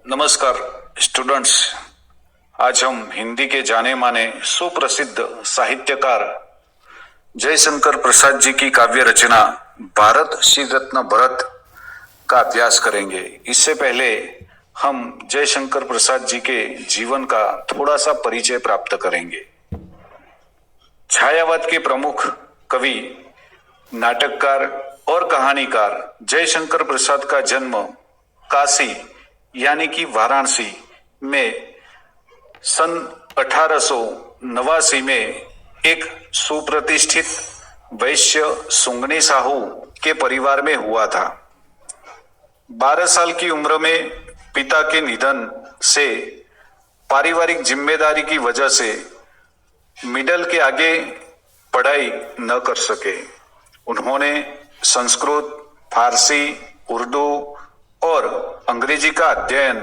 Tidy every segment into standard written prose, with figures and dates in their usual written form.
नमस्कार स्टूडेंट्स। आज हम हिंदी के जाने माने सुप्रसिद्ध साहित्यकार जयशंकर प्रसाद जी की काव्य रचना भारत श्री रत्न भरत का अभ्यास करेंगे। इससे पहले हम जयशंकर प्रसाद जी के जीवन का थोड़ा सा परिचय प्राप्त करेंगे। छायावाद के प्रमुख कवि, नाटककार और कहानीकार जयशंकर प्रसाद का जन्म काशी यानी कि वाराणसी में सन 1889 में एक सुप्रतिष्ठित वैश्य सुंगनी साहू के परिवार में हुआ था। 12 साल की उम्र में पिता के निधन से पारिवारिक जिम्मेदारी की वजह से मिडल के आगे पढ़ाई न कर सके। उन्होंने संस्कृत, फारसी, उर्दू और अंग्रेजी का अध्ययन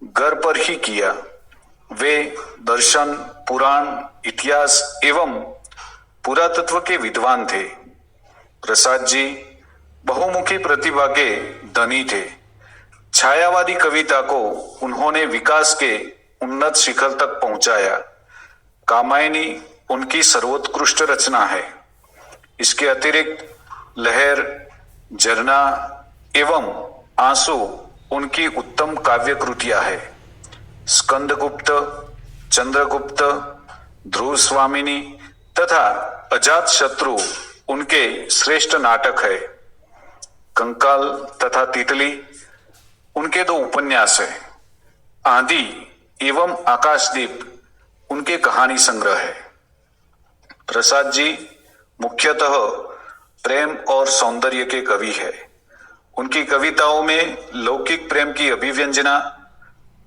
घर पर ही किया। वे दर्शन, पुराण, इतिहास एवं पुरातत्व के विद्वान थे। प्रसाद जी बहुमुखी प्रतिभा के धनी थे। छायावादी कविता को उन्होंने विकास के उन्नत शिखर तक पहुंचाया। कामायनी उनकी सर्वोत्कृष्ट रचना है। इसके अतिरिक्त लहर, झरना एवं आंसू उनकी उत्तम काव्य कृतियां है। स्कंदगुप्त, चंद्रगुप्त, ध्रुव स्वामिनी तथा अजात शत्रु उनके श्रेष्ठ नाटक है। कंकाल तथा तितली उनके 2 उपन्यास है। आंधी एवं आकाशदीप उनके कहानी संग्रह है। प्रसाद जी मुख्यतः प्रेम और सौंदर्य के कवि है। उनकी कविताओं में लौकिक प्रेम की अभिव्यंजना,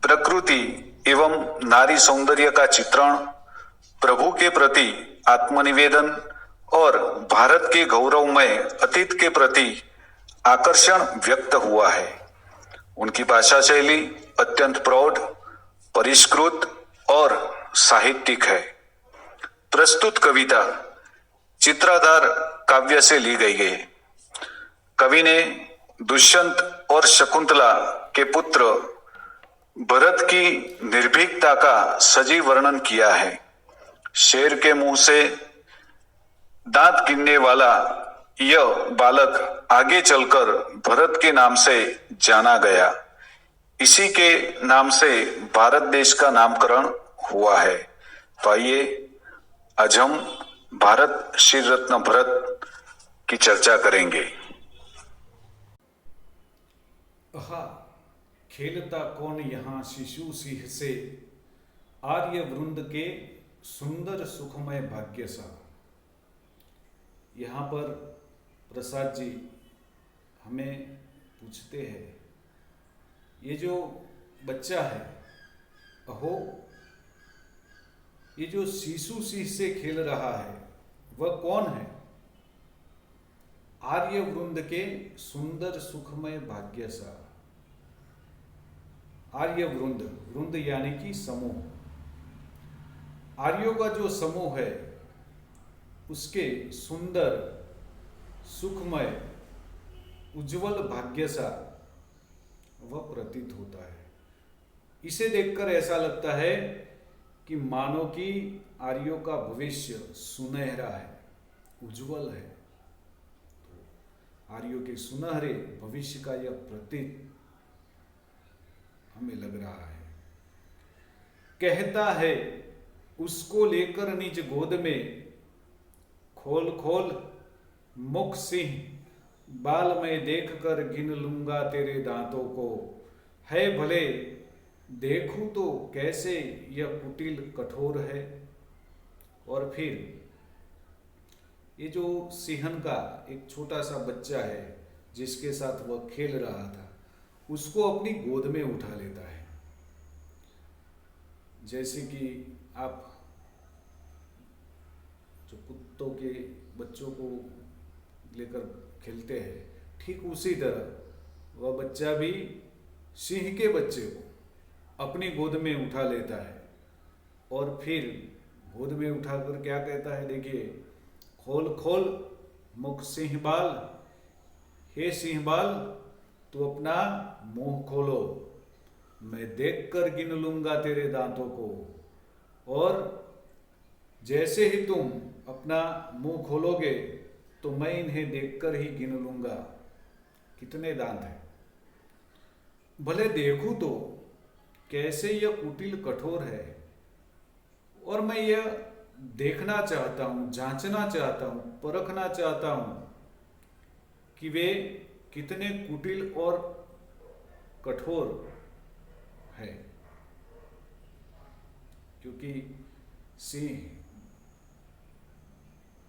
प्रकृति एवं नारी सौंदर्य का चित्रण, प्रभु के प्रति आत्मनिवेदन और भारत के गौरवमय अतीत के प्रति आकर्षण व्यक्त हुआ है। उनकी भाषा शैली अत्यंत प्रौढ़, परिष्कृत और साहित्यिक है। प्रस्तुत कविता चित्राधार काव्य से ली गई है। कवि ने दुष्यंत और शकुंतला के पुत्र भरत की निर्भीकता का सजीव वर्णन किया है। शेर के मुंह से दांत गिनने वाला यह बालक आगे चलकर भरत के नाम से जाना गया। इसी के नाम से भारत देश का नामकरण हुआ है। तो आइए आज हम भारत श्री रत्न भरत की चर्चा करेंगे। खेलता कौन यहाँ शिशु सिंह से, आर्य वृंद के सुंदर सुखमय भाग्य सा। यहाँ पर प्रसाद जी हमें पूछते हैं, ये जो बच्चा है, अहो ये जो शिशु सिंह से खेल रहा है वह कौन है? आर्य वृंद के सुंदर सुखमय भाग्य सा। आर्य वृंद, वृंद यानी कि समूह। आर्यों का जो समूह है उसके सुंदर, सुखमय, उज्जवल भाग्य सा वह प्रतीत होता है। इसे देखकर ऐसा लगता है कि मानो कि आर्यों का भविष्य सुनहरा है, उज्जवल है। तो आर्यों के सुनहरे भविष्य का यह प्रतीक हमें लग रहा है। कहता है उसको लेकर निज गोद में, खोल खोल मुख सिंह बाल मैं देख कर गिन लूंगा तेरे दांतों को। है भले देखूं तो कैसे यह कुटिल कठोर है। और फिर ये जो सिंहन का एक छोटा सा बच्चा है जिसके साथ वह खेल रहा था, उसको अपनी गोद में उठा लेता है। जैसे कि आप जो कुत्तों के बच्चों को लेकर खेलते हैं, ठीक उसी तरह वह बच्चा भी सिंह के बच्चे को अपनी गोद में उठा लेता है। और फिर गोद में उठाकर क्या कहता है, देखिए, खोल खोल मुख सिंह बाल, हे सिंह बाल तू अपना मुंह खोलो। मैं देखकर गिन लूंगा तेरे दांतों को, और जैसे ही तुम अपना मुंह खोलोगे तो मैं इन्हें देखकर ही गिन लूंगा कितने दांत हैं। भले देखूं तो कैसे यह कुटिल कठोर है, और मैं यह देखना चाहता हूं, जांचना चाहता हूं, परखना चाहता हूं कि वे कितने कुटिल और कठोर है। क्योंकि सिंह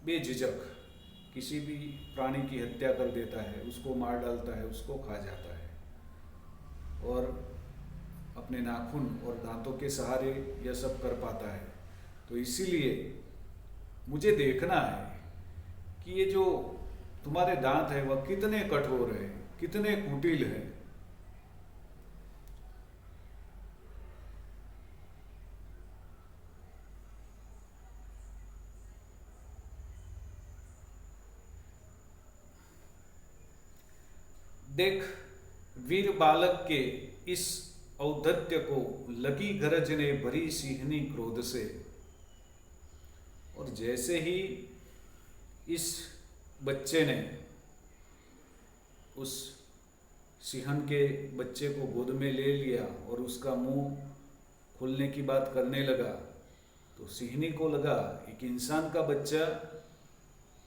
बेझिझक किसी भी प्राणी की हत्या कर देता है, उसको मार डालता है, उसको खा जाता है, और अपने नाखून और दांतों के सहारे यह सब कर पाता है। तो इसीलिए मुझे देखना है कि ये जो तुम्हारे दांत है वह कितने कठोर है, कितने कुटिल है। देख, वीर बालक के इस औद्धत्य को लगी गरज ने भरी सिंहनी क्रोध से, और जैसे ही इस बच्चे ने उस सिंहन के बच्चे को गोद में ले लिया और उसका मुंह खोलने की बात करने लगा, तो सिंहनी को लगा एक इंसान का बच्चा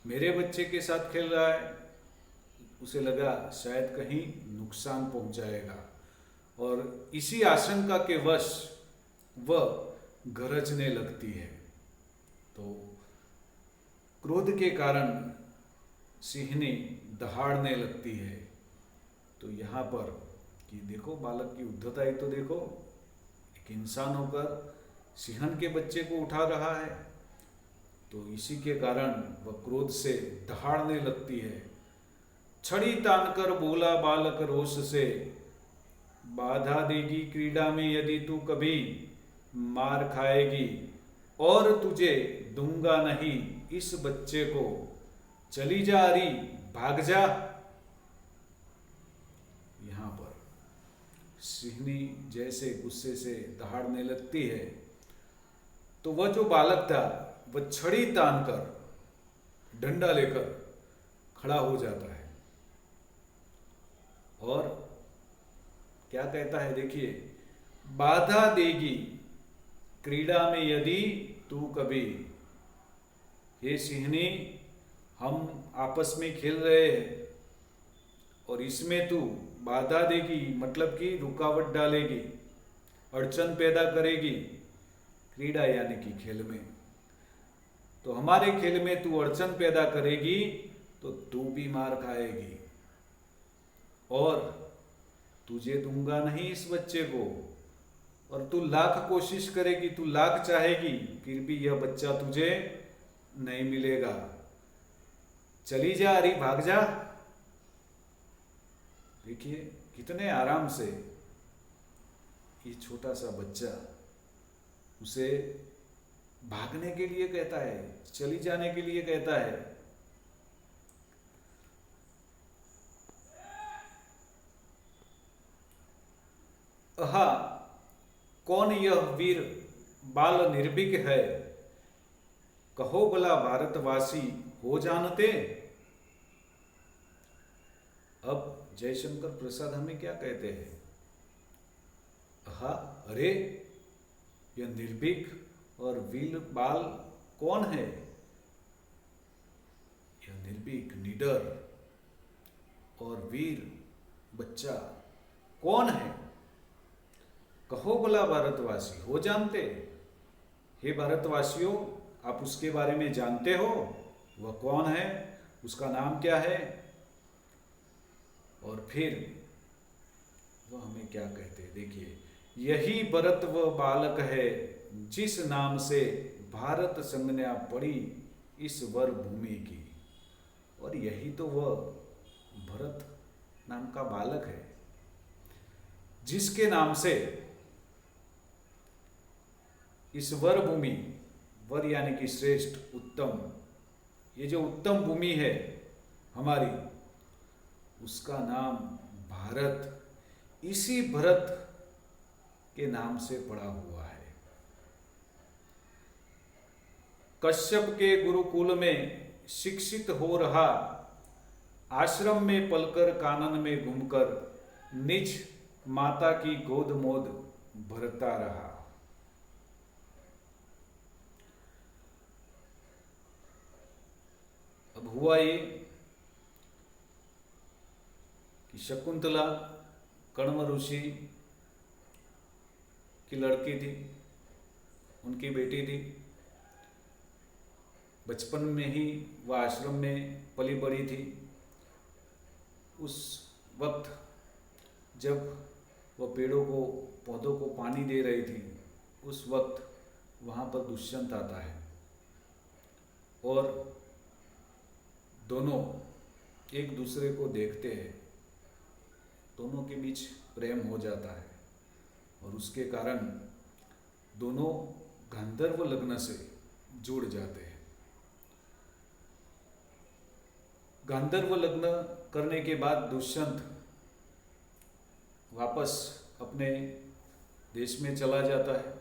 मेरे बच्चे के साथ खेल रहा है। उसे लगा शायद कहीं नुकसान पहुंचाएगा, और इसी आशंका के वश वह गरजने लगती है। तो क्रोध के कारण सिंहनी दहाड़ने लगती है। तो यहाँ पर कि देखो बालक की उद्धता ही तो देखो, एक इंसान होकर सिंहन के बच्चे को उठा रहा है। तो इसी के कारण वह क्रोध से दहाड़ने लगती है। छड़ी तानकर बोला बालक रोष से, बाधा देगी क्रीड़ा में यदि तू कभी, मार खाएगी और तुझे दूंगा नहीं इस बच्चे को, चली जा रही भाग जा। यहां पर सिंहनी जैसे गुस्से से दहाड़ने लगती है, तो वह जो बालक था वह छड़ी तानकर डंडा लेकर खड़ा हो जाता है, और क्या कहता है देखिए, बाधा देगी क्रीड़ा में यदि तू कभी। हे सिंहनी, हम आपस में खेल रहे हैं और इसमें तू बाधा देगी, मतलब कि रुकावट डालेगी, अड़चन पैदा करेगी। क्रीड़ा यानी कि खेल में, तो हमारे खेल में तू अड़चन पैदा करेगी तो तू भी मार खाएगी, और तुझे दूंगा नहीं इस बच्चे को। और तू लाख कोशिश करेगी, तू लाख चाहेगी, फिर भी यह बच्चा तुझे नहीं मिलेगा। चली जा रही भाग जा। देखिए कितने आराम से ये छोटा सा बच्चा उसे भागने के लिए कहता है, चली जाने के लिए कहता है। अहा, कौन यह वीर बाल निर्भीक है, कहो भला भारतवासी हो जानते। अब जयशंकर प्रसाद हमें क्या कहते हैं, अहा, अरे यह निर्भीक और वीर बाल कौन है। यह निर्भीक, निडर और वीर बच्चा कौन है, कहो भला भारतवासी हो जानते। हे भारतवासियों, आप उसके बारे में जानते हो, वह कौन है, उसका नाम क्या है। और फिर वह हमें क्या कहते हैं देखिए, यही भरत वह बालक है जिस नाम से भारत संज्ञा पड़ी इस वर भूमि की। और यही तो वह भरत नाम का बालक है जिसके नाम से इस वर भूमि, वर यानी कि श्रेष्ठ, उत्तम, ये जो उत्तम भूमि है हमारी, उसका नाम भारत, इसी भरत के नाम से पड़ा हुआ है। कश्यप के गुरुकुल में शिक्षित हो रहा, आश्रम में पलकर कानन में घूमकर निज माता की गोद मोद भरता रहा। अब हुआ ये कि शकुंतला कण्व ऋषि की लड़की थी, उनकी बेटी थी। बचपन में ही वह आश्रम में पली बड़ी थी। उस वक्त जब वह पेड़ों को, पौधों को पानी दे रही थी, उस वक्त वहाँ पर दुष्यंत आता है और दोनों एक दूसरे को देखते हैं। दोनों के बीच प्रेम हो जाता है और उसके कारण दोनों गांधर्व लग्न से जुड़ जाते हैं। गांधर्व लग्न करने के बाद दुष्यंत वापस अपने देश में चला जाता है।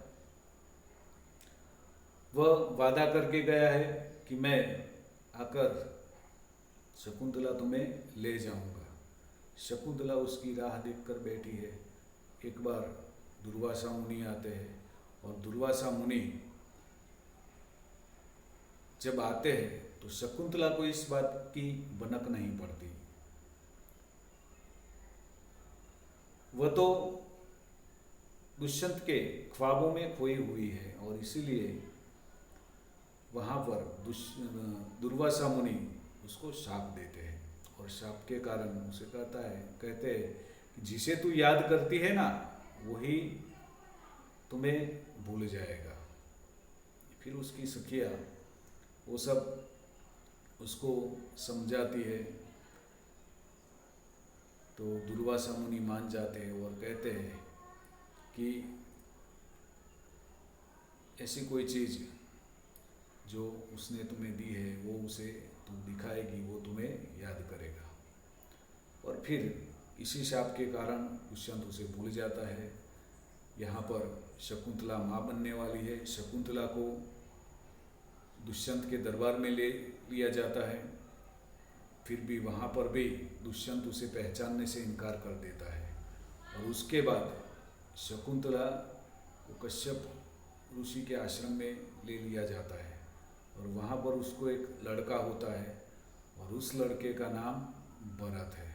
वह वादा करके गया है कि मैं आकर शकुंतला तुम्हें ले जाऊंगा। शकुंतला उसकी राह देखकर बैठी है। एक बार दुर्वासा मुनि आते हैं और दुर्वासा मुनि जब आते हैं तो शकुंतला को इस बात की भनक नहीं पड़ती। वह तो दुष्यंत के ख्वाबों में खोई हुई है और इसीलिए वहाँ पर दुर्वासा मुनि उसको शाप देते हैं और शाप के कारण उसे कहते हैं कि जिसे तू याद करती है ना, वही तुम्हें भूल जाएगा। फिर उसकी सखियाँ वो सब उसको समझाती है तो दुर्वासा मुनि मान जाते हैं और कहते हैं कि ऐसी कोई चीज़ जो उसने तुम्हें दी है वो उसे तुम दिखाएगी, वो तुम्हें याद करेगा। और फिर इसी शाप के कारण दुष्यंत उसे भूल जाता है। यहाँ पर शकुंतला माँ बनने वाली है। शकुंतला को दुष्यंत के दरबार में ले लिया जाता है। फिर भी वहाँ पर भी दुष्यंत उसे पहचानने से इनकार कर देता है और उसके बाद शकुंतला को कश्यप ऋषि के आश्रम में ले लिया जाता है और वहाँ पर उसको एक लड़का होता है और उस लड़के का नाम भरत है।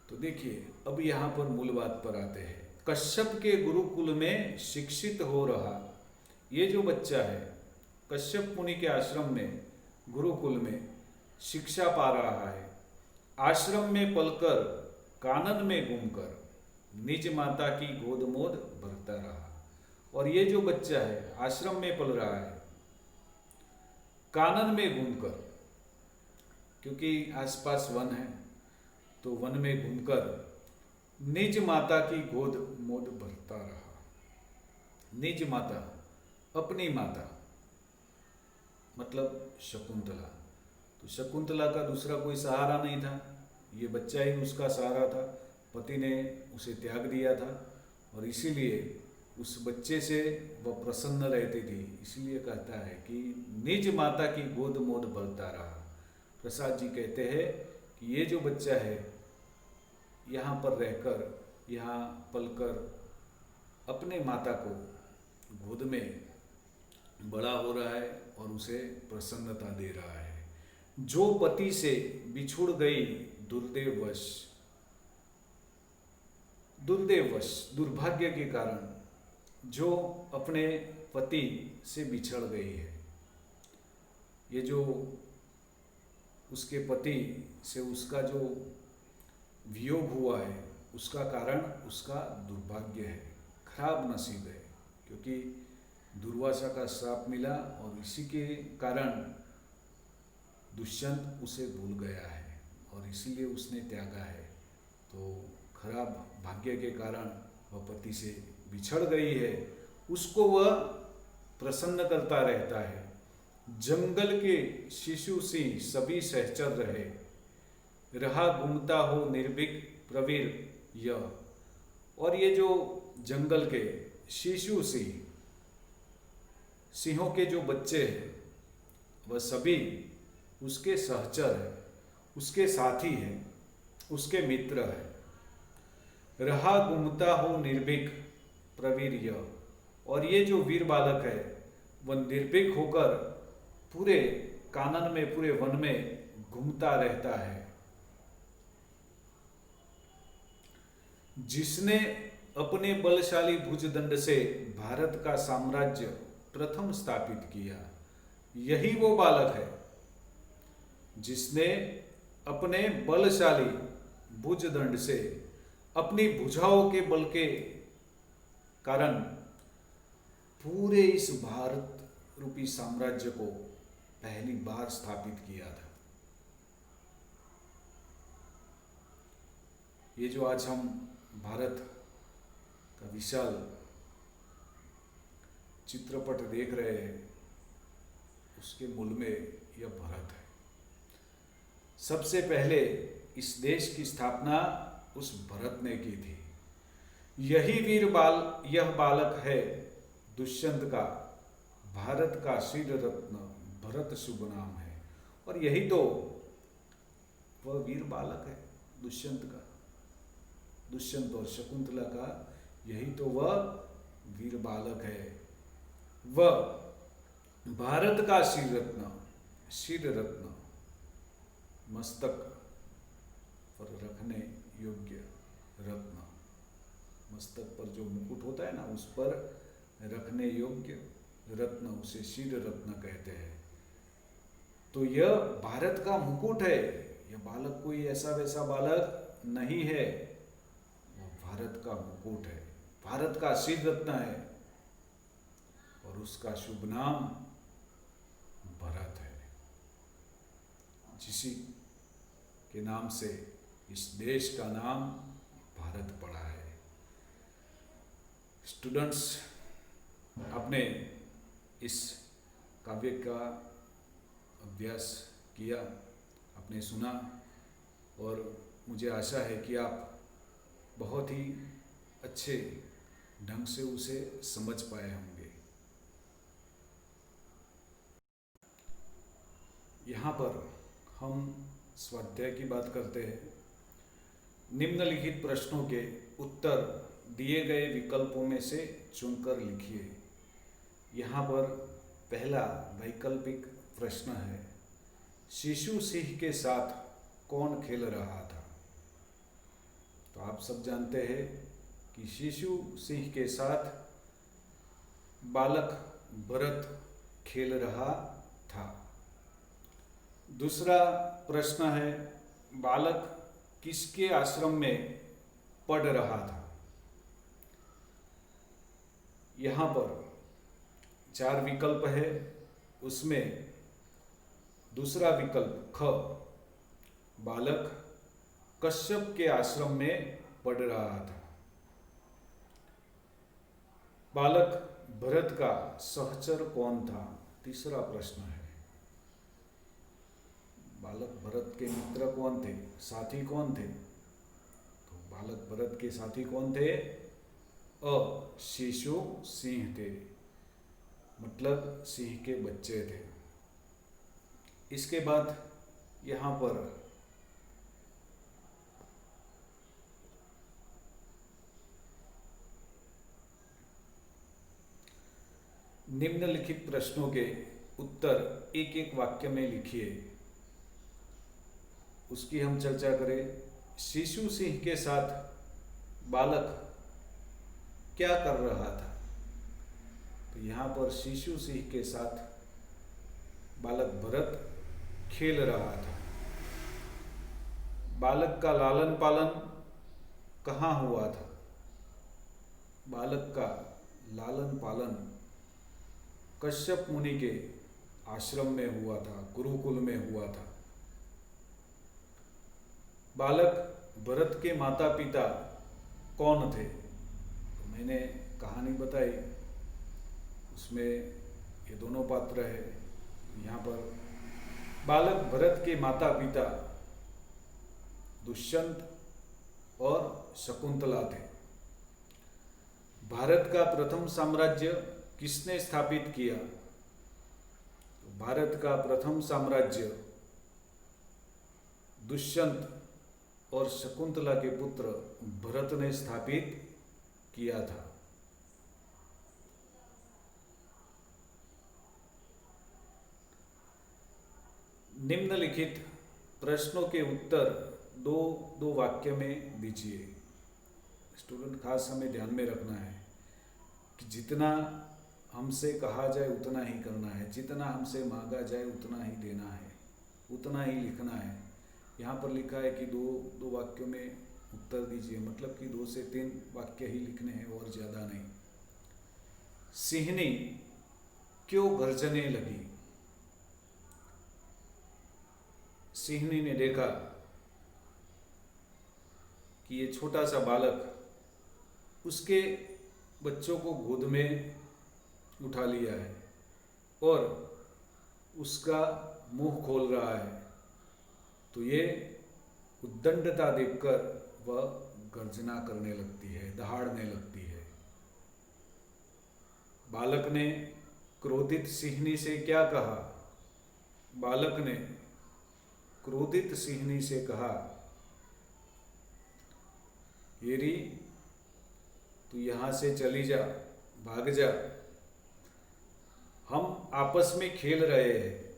तो देखिए, अब यहाँ पर मूल बात पर आते हैं। कश्यप के गुरुकुल में शिक्षित हो रहा ये जो बच्चा है, कश्यप मुनि के आश्रम में, गुरुकुल में शिक्षा पा रहा है। आश्रम में पलकर कानन में घूमकर निज माता की गोद मोद भरता रहा। और ये जो बच्चा है आश्रम में पल रहा है, कानन में घूमकर, क्योंकि आसपास वन है तो वन में घूमकर निज माता की गोद मोद भरता रहा। निज माता, अपनी माता, मतलब शकुंतला। तो शकुंतला का दूसरा कोई सहारा नहीं था, ये बच्चा ही उसका सहारा था। पति ने उसे त्याग दिया था और इसीलिए उस बच्चे से वह प्रसन्न रहती थी। इसलिए कहता है कि निज माता की गोद मोद भरता रहा। प्रसाद जी कहते हैं कि ये जो बच्चा है यहाँ पर रहकर, यहाँ पलकर अपने माता को गोद में बड़ा हो रहा है और उसे प्रसन्नता दे रहा है। जो पति से बिछुड़ गई दुर्दैववश, दुर्भाग्य के कारण जो अपने पति से बिछड़ गई है, ये जो उसके पति से उसका जो वियोग हुआ है, उसका कारण उसका दुर्भाग्य है, खराब नसीब है। क्योंकि दुर्वासा का श्राप मिला और इसी के कारण दुष्यंत उसे भूल गया है और इसीलिए उसने त्यागा है। तो खराब भाग्य के कारण वह पति से बिछड़ गई है, उसको वह प्रसन्न करता रहता है। जंगल के शिशु सिंह सभी सहचर रहे, रहा घूमता हो निर्भीक प्रवीर यह। और ये जो जंगल के शिशु सिंह, सिंहों के जो बच्चे हैं वह सभी उसके सहचर हैं, उसके साथी हैं, उसके मित्र हैं। रहा घूमता हो निर्भीक प्रवीर्य, और ये जो वीर बालक है वह निर्भीक होकर पूरे कानन में, पूरे वन में घूमता रहता है। जिसने अपने बलशाली भुजदंड से भारत का साम्राज्य प्रथम स्थापित किया, यही वो बालक है जिसने अपने बलशाली भुजदंड से, अपनी भुजाओं के बल के कारण पूरे इस भारत रूपी साम्राज्य को पहली बार स्थापित किया था। ये जो आज हम भारत का विशाल चित्रपट देख रहे हैं, उसके मूल में यह भरत है। सबसे पहले इस देश की स्थापना उस भरत ने की थी। यही यह बालक है दुष्यंत का, भारत का शील रत्न भरत शुभ नाम है। और यही तो वह वीर बालक है दुष्यंत का, दुष्यंत और शकुंतला का यही तो वह वीर बालक है। वह भारत का शील रत्न मस्तक पर रखने योग्य रत्न, मस्तक पर जो मुकुट होता है ना, उस पर रखने योग्य रत्न, उसे शील रत्न कहते हैं। तो यह भारत का मुकुट है। यह बालक कोई ऐसा वैसा बालक नहीं है, वह भारत का मुकुट है, भारत का शील रत्न है, और उसका शुभ नाम भरत है। जिसी के नाम से इस देश का नाम भारत पड़ा है। स्टूडेंट्स, आपने इस काव्य का अभ्यास किया, आपने सुना, और मुझे आशा है कि आप बहुत ही अच्छे ढंग से उसे समझ पाए होंगे। यहाँ पर हम स्वाध्याय की बात करते हैं। निम्नलिखित प्रश्नों के उत्तर दिए गए विकल्पों में से चुनकर लिखिए। यहाँ पर पहला वैकल्पिक प्रश्न है, शिशु सिंह के साथ कौन खेल रहा था? तो आप सब जानते हैं कि शिशु सिंह के साथ बालक भरत खेल रहा था। दूसरा प्रश्न है, बालक किसके आश्रम में पढ़ रहा था? यहाँ पर 4 विकल्प है, उसमें दूसरा विकल्प ख, बालक कश्यप के आश्रम में पढ़ रहा था। बालक भरत का सहचर कौन था? तीसरा प्रश्न है, बालक भरत के मित्र कौन थे, साथी कौन थे? तो बालक भरत के साथी कौन थे? शिशु सिंह थे, मतलब सिंह के बच्चे थे। इसके बाद यहाँ पर निम्नलिखित प्रश्नों के उत्तर एक एक वाक्य में लिखिए, उसकी हम चर्चा करें। शिशु सिंह के साथ बालक क्या कर रहा था? तो यहाँ पर शिशु सिंह के साथ बालक भरत खेल रहा था। बालक का लालन पालन कहाँ हुआ था? बालक का लालन पालन कश्यप मुनि के आश्रम में हुआ था, गुरुकुल में हुआ था। बालक भरत के माता पिता कौन थे? तो मैंने कहानी बताई, उसमें ये दोनों पात्र है। यहाँ पर बालक भरत के माता पिता दुष्यंत और शकुंतला थे। भारत का प्रथम साम्राज्य किसने स्थापित किया? भारत का प्रथम साम्राज्य दुष्यंत और शकुंतला के पुत्र भरत ने स्थापित किया था। निम्नलिखित प्रश्नों के उत्तर दो दो वाक्य में दीजिए। स्टूडेंट खास हमें ध्यान में रखना है कि जितना हमसे कहा जाए उतना ही करना है, जितना हमसे मांगा जाए उतना ही देना है, उतना ही लिखना है। यहाँ पर लिखा है कि दो दो वाक्यों में उत्तर दीजिए, मतलब कि 2 से 3 वाक्य ही लिखने हैं और ज़्यादा नहीं। सिंहनी क्यों गर्जने लगी? सिंहनी ने देखा कि ये छोटा सा बालक उसके बच्चों को गोद में उठा लिया है और उसका मुंह खोल रहा है, तो ये उद्दंडता देखकर वह गर्जना करने लगती है, दहाड़ने लगती है। बालक ने क्रोधित सिंहनी से क्या कहा? बालक ने क्रोधित सिंहनी से कहा, येरी तू यहां से चली जा, भाग जा, हम आपस में खेल रहे हैं,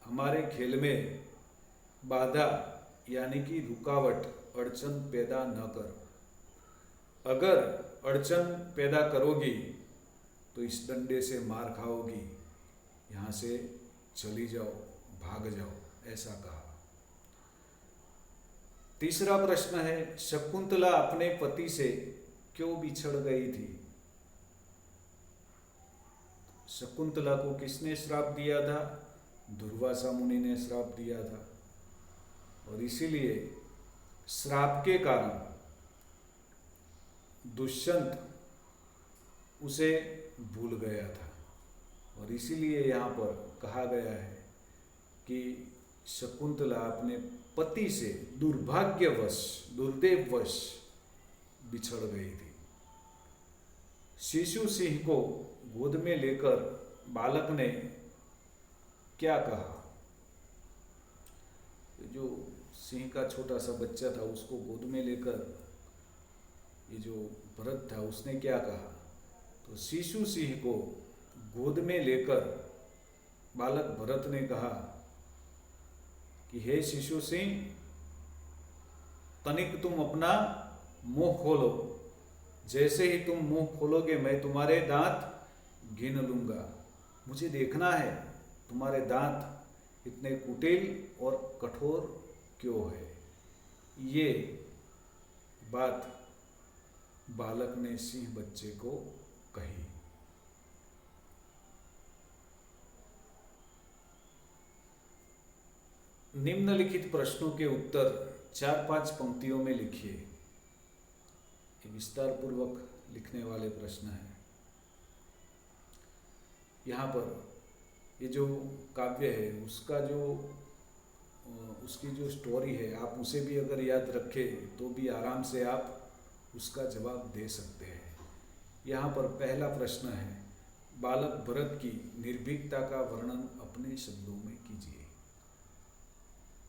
हमारे खेल में बाधा यानी कि रुकावट, अड़चन पैदा न कर। अगर अड़चन पैदा करोगी तो इस डंडे से मार खाओगी, यहाँ से चली जाओ, भाग जाओ, ऐसा कहा। तीसरा प्रश्न है, शकुंतला अपने पति से क्यों बिछड़ गई थी? शकुंतला को किसने श्राप दिया था? दुर्वासा मुनि ने श्राप दिया था और इसीलिए श्राप के कारण दुष्यंत उसे भूल गया था और इसीलिए यहाँ पर कहा गया है कि शकुंतला अपने पति से दुर्भाग्यवश, दुर्दैववश बिछड़ गई थी। शिशु सिंह को गोद में लेकर बालक ने क्या कहा? जो सिंह का छोटा सा बच्चा था उसको गोद में लेकर ये जो भरत था उसने क्या कहा? तो शिशु सिंह को गोद में लेकर बालक भरत ने कहा कि हे शिशु सिंह, तनिक तुम अपना मुंह खोलो, जैसे ही तुम मुंह खोलोगे मैं तुम्हारे दांत गिन लूंगा। मुझे देखना है तुम्हारे दांत इतने कुटिल और कठोर क्यों है। ये बात बालक ने सिंह बच्चे को कही। निम्नलिखित प्रश्नों के उत्तर 4-5 पंक्तियों में लिखिए। ये विस्तार पूर्वक लिखने वाले प्रश्न हैं। यहाँ पर ये जो काव्य है उसका जो उसकी जो स्टोरी है आप उसे भी अगर याद रखें तो भी आराम से आप उसका जवाब दे सकते हैं। यहाँ पर पहला प्रश्न है, बालक भरत की निर्भीकता का वर्णन अपने शब्दों में कीजिए।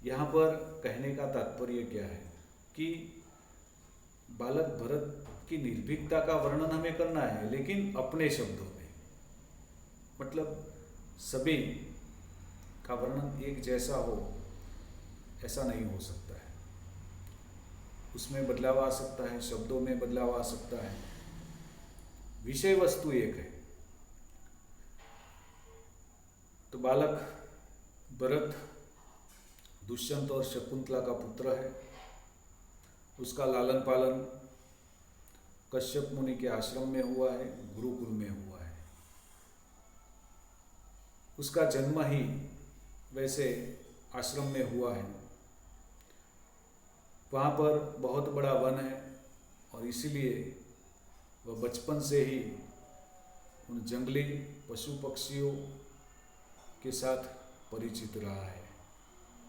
यहाँ पर कहने का तात्पर्य क्या है कि बालक भरत की निर्भीकता का वर्णन हमें करना है लेकिन अपने शब्दों में, मतलब सभी का वर्णन एक जैसा हो ऐसा नहीं हो सकता है, उसमें बदलाव आ सकता है, शब्दों में बदलाव आ सकता है, विषय वस्तु एक है। तो बालक भरत दुष्यंत और शकुंतला का पुत्र है। उसका लालन पालन कश्यप मुनि के आश्रम में हुआ है, गुरुकुल में हुआ है। उसका जन्म ही वैसे आश्रम में हुआ है। वहाँ पर बहुत बड़ा वन है और इसीलिए वह बचपन से ही उन जंगली पशु पक्षियों के साथ परिचित रहा है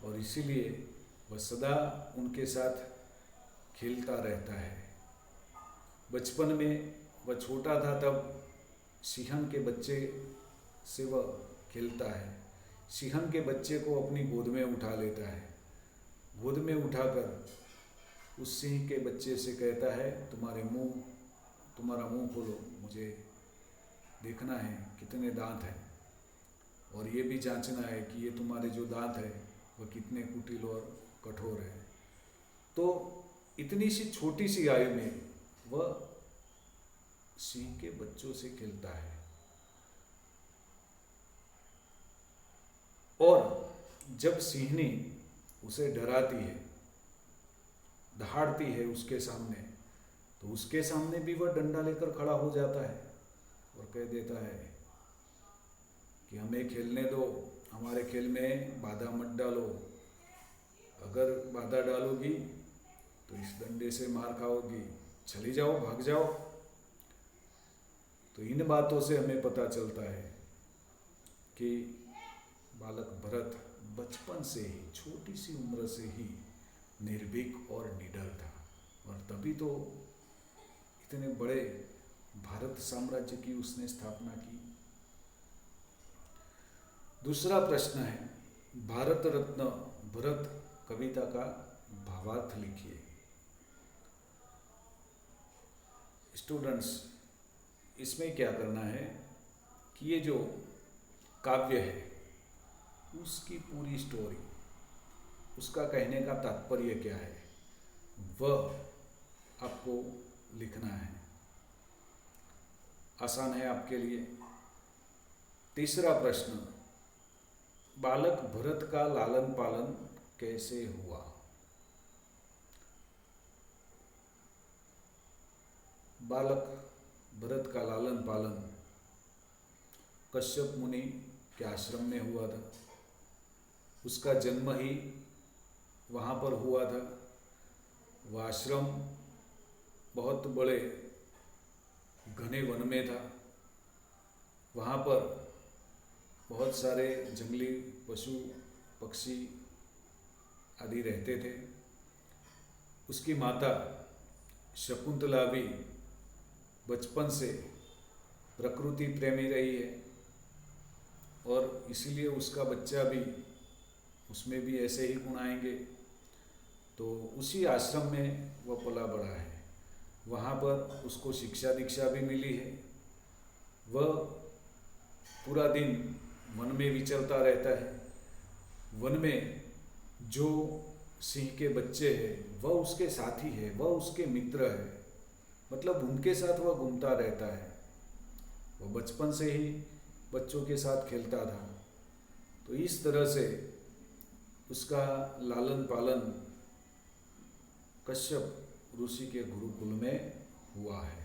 और इसीलिए वह सदा उनके साथ खेलता रहता है। बचपन में वह छोटा था तब सिंहन के बच्चे से वह खेलता है। सिंहन के बच्चे को अपनी गोद में उठा लेता है। गोद में उठाकर उस सिंह के बच्चे से कहता है, तुम्हारा मुंह खोलो, मुझे देखना है कितने दांत हैं, और ये भी जांचना है कि ये तुम्हारे जो दांत है वह कितने कुटिल और कठोर है। तो इतनी सी छोटी सी आयु में वह सिंह के बच्चों से खेलता है। और जब सिंहनी उसे डराती है, दहाड़ती है उसके सामने, तो उसके सामने भी वह डंडा लेकर खड़ा हो जाता है और कह देता है कि हमें खेलने दो, हमारे खेल में बाधा मत डालो। अगर बाधा डालोगी तो इस डंडे से मार खाओगी, चली जाओ, भाग जाओ। तो इन बातों से हमें पता चलता है कि बालक भरत बचपन से ही, छोटी सी उम्र से ही निर्भीक और निडर था, और तभी तो इतने बड़े भारत साम्राज्य की उसने स्थापना की। दूसरा प्रश्न है, भारत रत्न भरत कविता का भावार्थ लिखिए। स्टूडेंट्स, इसमें क्या करना है कि ये जो काव्य है उसकी पूरी स्टोरी, उसका कहने का तात्पर्य क्या है, वह आपको लिखना है। आसान है आपके लिए। तीसरा प्रश्न, बालक भरत का लालन पालन कैसे हुआ? बालक भरत का लालन पालन कश्यप मुनि के आश्रम में हुआ था। उसका जन्म ही वहाँ पर हुआ था। वह आश्रम बहुत बड़े घने वन में था। वहाँ पर बहुत सारे जंगली पशु पक्षी आदि रहते थे। उसकी माता शकुंतला भी बचपन से प्रकृति प्रेमी रही है, और इसीलिए उसका बच्चा भी, उसमें भी ऐसे ही गुण आएंगे। तो उसी आश्रम में वह पला बड़ा है। वहाँ पर उसको शिक्षा दीक्षा भी मिली है। वह पूरा दिन वन में विचरता रहता है। वन में जो सिंह के बच्चे हैं वह उसके साथी है, वह उसके मित्र है, मतलब उनके साथ वह घूमता रहता है। वह बचपन से ही बच्चों के साथ खेलता था। तो इस तरह से उसका लालन पालन कश्यप ऋषि के गुरुकुल में हुआ है।